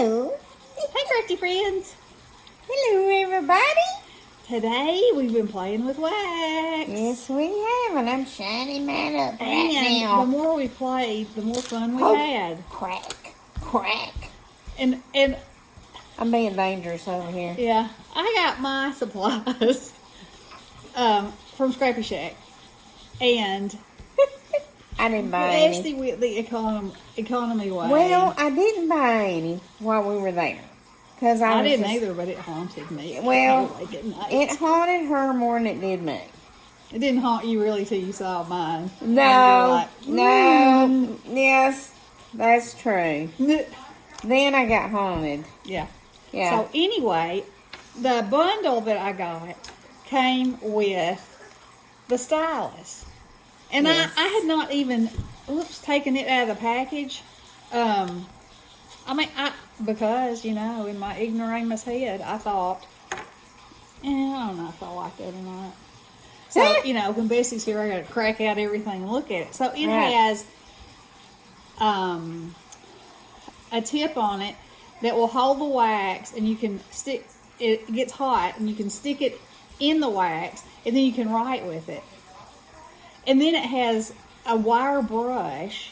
Hello. Hey, Crafty Friends. Hello, everybody. Today, we've been playing with wax. Yes, we have, and I'm shining mine up right And now. the more we played, the more fun we had. Crack, crack. And I'm being dangerous over here. yeah, I got my supplies from Scrappy Shack. And I didn't buy any. Esty with the economy way. Well, I didn't buy any while we were there. Cause I didn't either, but it haunted me. Well, it haunted her more than it did me. It didn't haunt you really till you saw mine. No, no, yes, that's true. Then I got haunted. Yeah. Yeah. So anyway, the bundle that I got came with the stylus. And yes. I had not even, taken it out of the package. Because, in my ignoramus head, I thought, I don't know if I like that or not. So, when Bessie's here, I got to crack out everything and look at it. So it has a tip on it that will hold the wax, and you can stick, it gets hot, and you can stick it in the wax, and then you can write with it. And then it has a wire brush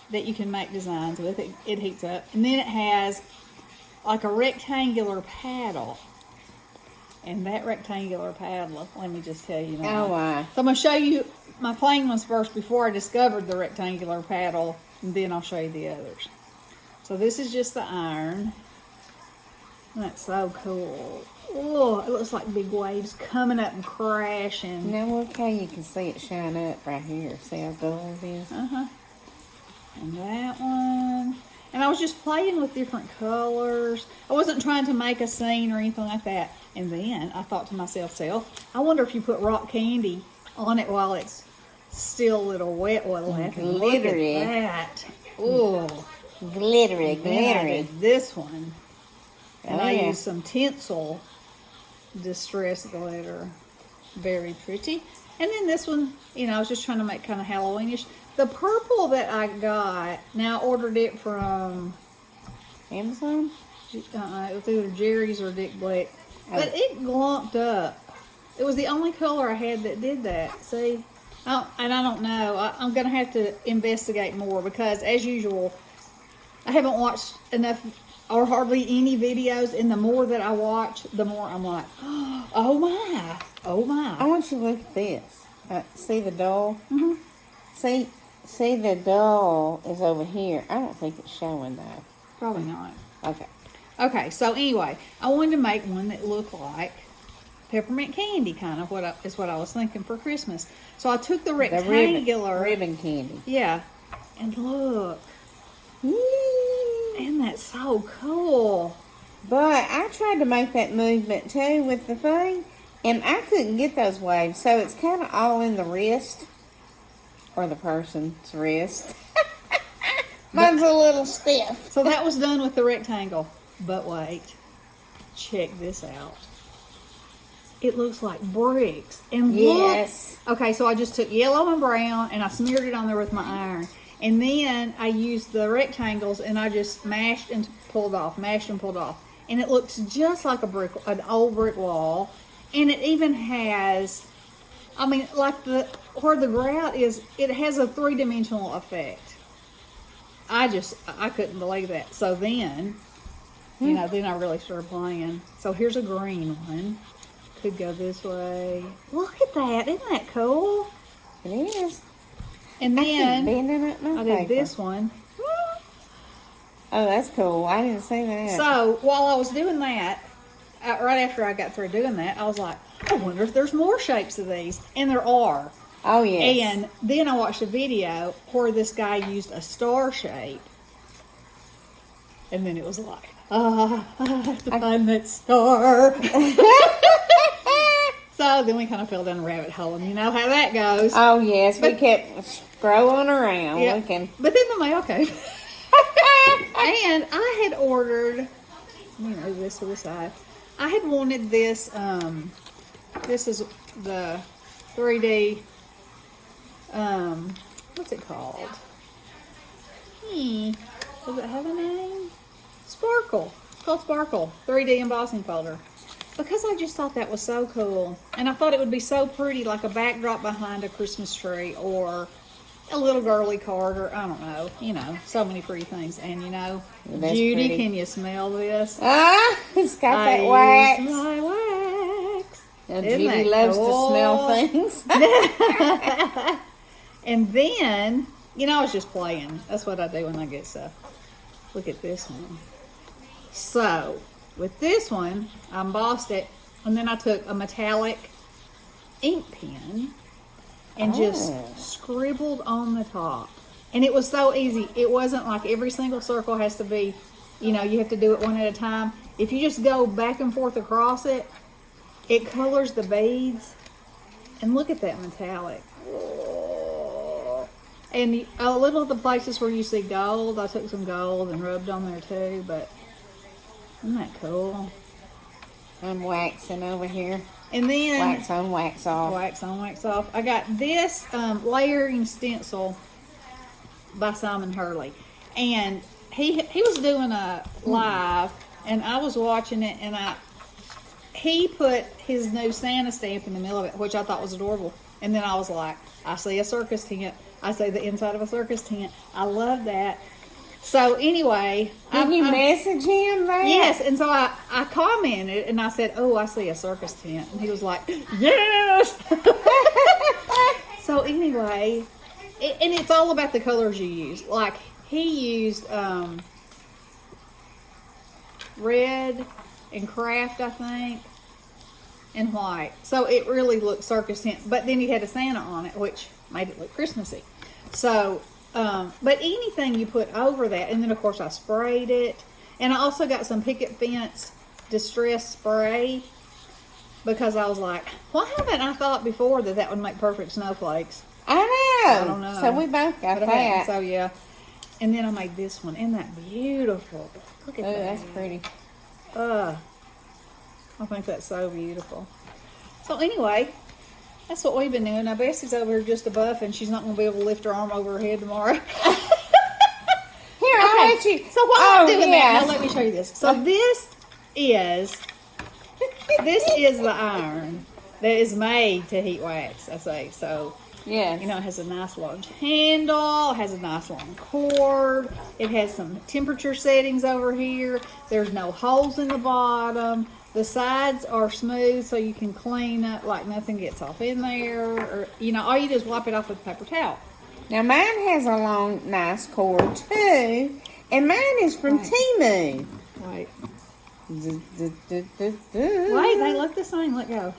that you can make designs with. It heats up. And then it has like a rectangular paddle. And that rectangular paddle, let me just tell you now. Oh, wow. So I'm going to show you my plain ones first before I discovered the rectangular paddle. And then I'll show you the others. So this is just the iron. That's so cool. Oh, it looks like big waves coming up and crashing. Now look how you can see it shine up right here. See how gold it is? Uh-huh. And that one. And I was just playing with different colors. I wasn't trying to make a scene or anything like that. And then I thought to myself, I wonder if you put rock candy on it while it's still a little wet. Well, it'll have to look at that. Oh, glittery, I glittery. did this one. And I yeah. used some tinsel distress glitter. Very pretty. And then this one, I was just trying to make kind of Halloweenish. The purple that I got, now I ordered it from Amazon? It was either Jerry's or Dick Black. But it glumped up. It was the only color I had that did that. See? And I don't know. I'm going to have to investigate more because, as usual, I haven't watched enough or hardly any videos. And the more that I watch, the more I'm like, oh my. Oh my. I want you to look at this. See the doll? Mm-hmm. See the doll is over here. I don't think it's showing though. Probably not. Okay. Okay, so anyway, I wanted to make one that looked like peppermint candy, kind of what I was thinking for Christmas. So I took the rectangular ribbon candy. Yeah, and look, isn't that so cool? But I tried to make that movement too with the thing, and I couldn't get those waves. So it's kind of all in the wrist or the person's wrist. Mine's a little stiff. So that was done with the rectangle. But wait, check this out. It looks like bricks. And yes. Look. Okay, so I just took yellow and brown and I smeared it on there with my iron. And then I used the rectangles and I just mashed and pulled off, And it looks just like an old brick wall. And it even has, like where the grout is, it has a three-dimensional effect. I couldn't believe that. So then, then I really started playing. So here's a green one. Could go this way. Look at that. Isn't that cool? It is. And then I did paper. this one. Oh, that's cool. I didn't see that. So while I was doing that, right after I got through doing that, I was like, I wonder if there's more shapes of these. And there are. Oh, yes. And then I watched a video where this guy used a star shape. And then it was like, I have to find that star. So then we kind of fell down a rabbit hole, and you know how that goes. Oh, yes. We kept scrolling around looking. But then the mail came. And I had ordered, this to the side. I had wanted this, this is the 3D, what's it called? Does it have a name? Sparkle. It's called Sparkle 3D embossing folder. Because I just thought that was so cool. And I thought it would be so pretty, like a backdrop behind a Christmas tree or a little girly card, or I don't know, so many pretty things. And That's Judy, pretty. can you smell this? Ah, it's got I that wax. used my wax. Now, Isn't Judy that loves cool? to smell things. And then, I was just playing. That's what I do when I get stuff. Look at this one. So, with this one, I embossed it, and then I took a metallic ink pen and just scribbled on the top. And it was so easy. It wasn't like every single circle has to be, you have to do it one at a time. If you just go back and forth across it, it colors the beads. And look at that metallic. And a little of the places where you see gold, I took some gold and rubbed on there too, but isn't that cool? I'm waxing over here. And then Wax on, wax off. wax on, wax off. I got this layering stencil by Simon Hurley, and he was doing a live, and I was watching it, and he put his new Santa stamp in the middle of it, which I thought was adorable. And then I was like, I see a circus tent. I see the inside of a circus tent. I love that. So anyway, Did you message him that? yes, and so I commented and I said, "Oh, I see a circus tent," and he was like, "Yes." So anyway, and it's all about the colors you use. Like he used red and craft, I think, and white. So it really looked circus tent. But then he had a Santa on it, which made it look Christmassy. So, but anything you put over that, and then of course I sprayed it. And I also got some picket fence distress spray because I was like, why haven't I thought before that would make perfect snowflakes? I know. I don't know. So we both got But I hadn't, that. so yeah. And then I made this one. Isn't that beautiful? Look at Oh, that. that's pretty. I think that's so beautiful. So anyway, that's what we've been doing. Now Bessie's over here just a buff, and she's not going to be able to lift her arm over her head tomorrow. Here, I'll let you. So while I'm doing yes. that, now let me show you this. So this is the iron that is made to heat wax. I say so. Yes. It has a nice large handle, it has a nice long cord, it has some temperature settings over here, there's no holes in the bottom, the sides are smooth so you can clean up like nothing gets off in there, or all you do is wipe it off with a paper towel. Now mine has a long, nice cord too, and mine is from Temu. Wait, Wait, they look the same, let go.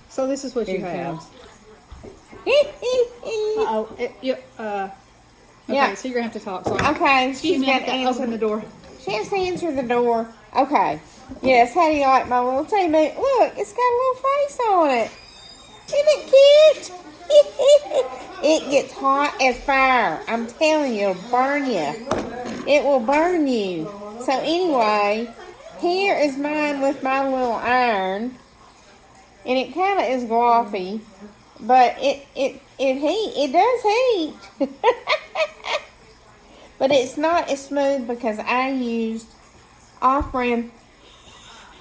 So this is what you Here it have. comes. Okay, Yeah. so you're gonna have to talk, sorry. Okay, Excuse she's me, I got have to to open the door. She has to answer the door. Okay. Yes, how do you like my little Temu? Look, it's got a little face on it. Isn't it cute? It gets hot as fire. I'm telling you, it'll burn you. It will burn you. So anyway, here is mine with my little iron. And it kind of is gloppy. But it does heat. But it's not as smooth because I used off-brand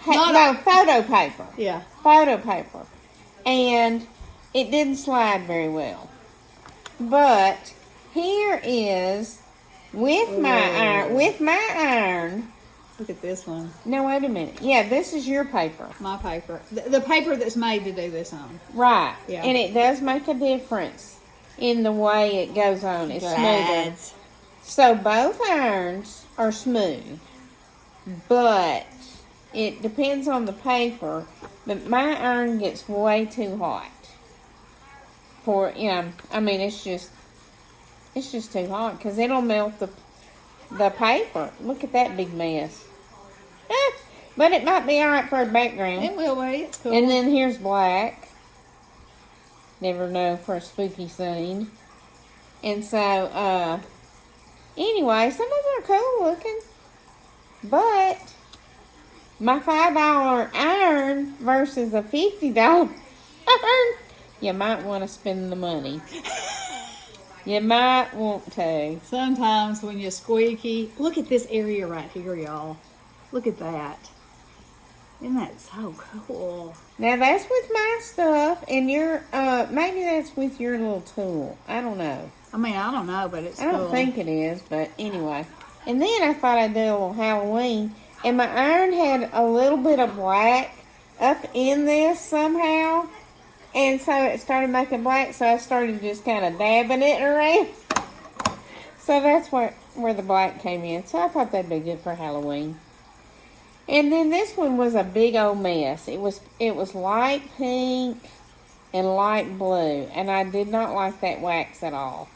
photo paper. Yeah. Photo paper. And it didn't slide very well. But here is with my iron. Look at this one. No, wait a minute. Yeah, this is your paper. My paper. The paper that's made to do this on. Right. Yeah. And it does make a difference in the way it goes on. It's smoother. So both irons are smooth. But it depends on the paper. But my iron gets way too hot. It's just too hot because it'll melt the paper. Look at that big mess. But it might be alright for a background. It will be. It's cool. And then here's black. Never know for a spooky scene. And so, anyway, some of them are cool looking. But my $5 iron versus a $50 iron, you might want to spend the money. You might want to. Sometimes when you're squeaky, look at this area right here, y'all. Look at that. Isn't that so cool? Now that's with my stuff, and your maybe that's with your little tool. I don't know. I mean, I don't know, but it's I don't cool. think it is, but anyway. And then I thought I'd do a little Halloween, and my iron had a little bit of black up in this somehow, and so it started making black. So I started just kind of dabbing it around. So that's where the black came in. So I thought that'd be good for Halloween. And then this one was a big old mess. It was light pink and light blue, and I did not like that wax at all.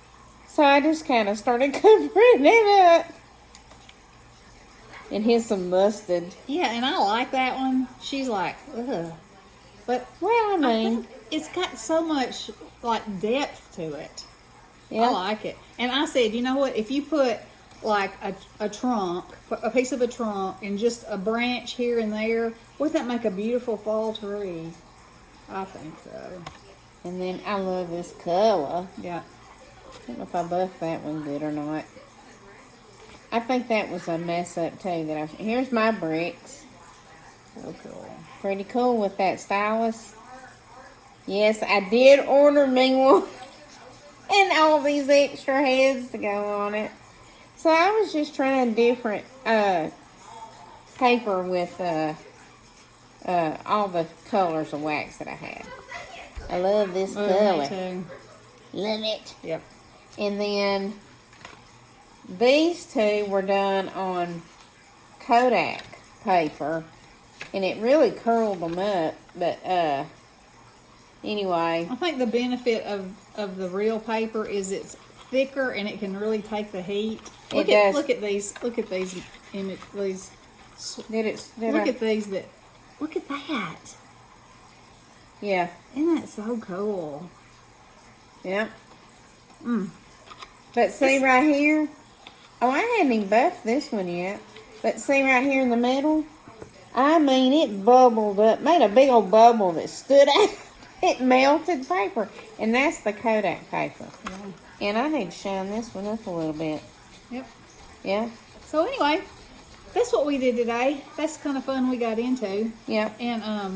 So I just kind of started covering it up. And here's some mustard. Yeah, and I like that one. She's like, ugh. But Well, I I mean, think it's got so much like depth to it. yeah. I like it. And I said, you know what? If you put like a trunk, a piece of a trunk, and just a branch here and there, wouldn't that make a beautiful fall tree? I think so. And then I love this color. Yeah. I don't know if I buffed that one good or not. I think that was a mess up too. Here's my bricks. So cool. Pretty cool with that stylus. Yes, I did order me one. And all these extra heads to go on it. So I was just trying different paper with all the colors of wax that I had. I love this color. Me too. Love it. Yep. And then these two were done on Kodak paper, and it really curled them up. But anyway, I think the benefit of the real paper is it's thicker and it can really take the heat. Look at these image these. Look at these that. Look at that. Yeah. Isn't that so cool? Yeah. But see right here. Oh, I hadn't even buffed this one yet. But see right here in the middle. I mean, it bubbled up, made a big old bubble that stood out. It melted the paper, and that's the Kodak paper. Yeah. And I need to shine this one up a little bit. Yep. Yeah. So anyway, that's what we did today. That's kind of fun we got into. Yep. And I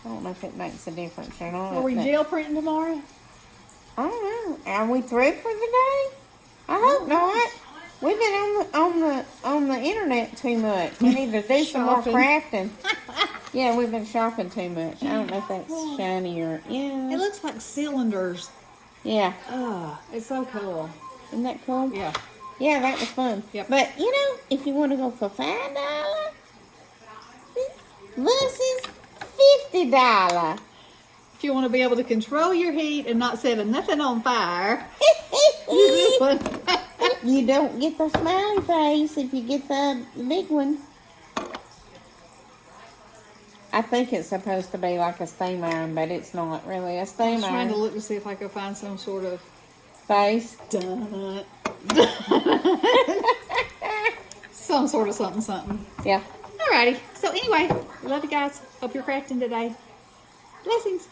don't know if it makes a difference or not. are we but gel printing tomorrow? I don't know. Are we through for the day? I hope not. We've been on the internet too much. We need to do some more Shopping. crafting. Yeah, we've been shopping too much. I don't know if that's shiny or It yeah. looks like cylinders. Yeah, Oh, it's so cool. isn't that cool? Yeah. Yeah, that was fun. Yep. But you know, if you want to go for $5 versus $50. If you want to be able to control your heat and not set nothing on fire, use this one. You don't get the smiley face if you get the big one. I think it's supposed to be like a steam iron, but it's not really a I'm steam trying to iron. look to see if I can find some sort of Face. some sort of something. Yeah. Alrighty. So anyway, love you guys. Hope you're crafting today. Blessings.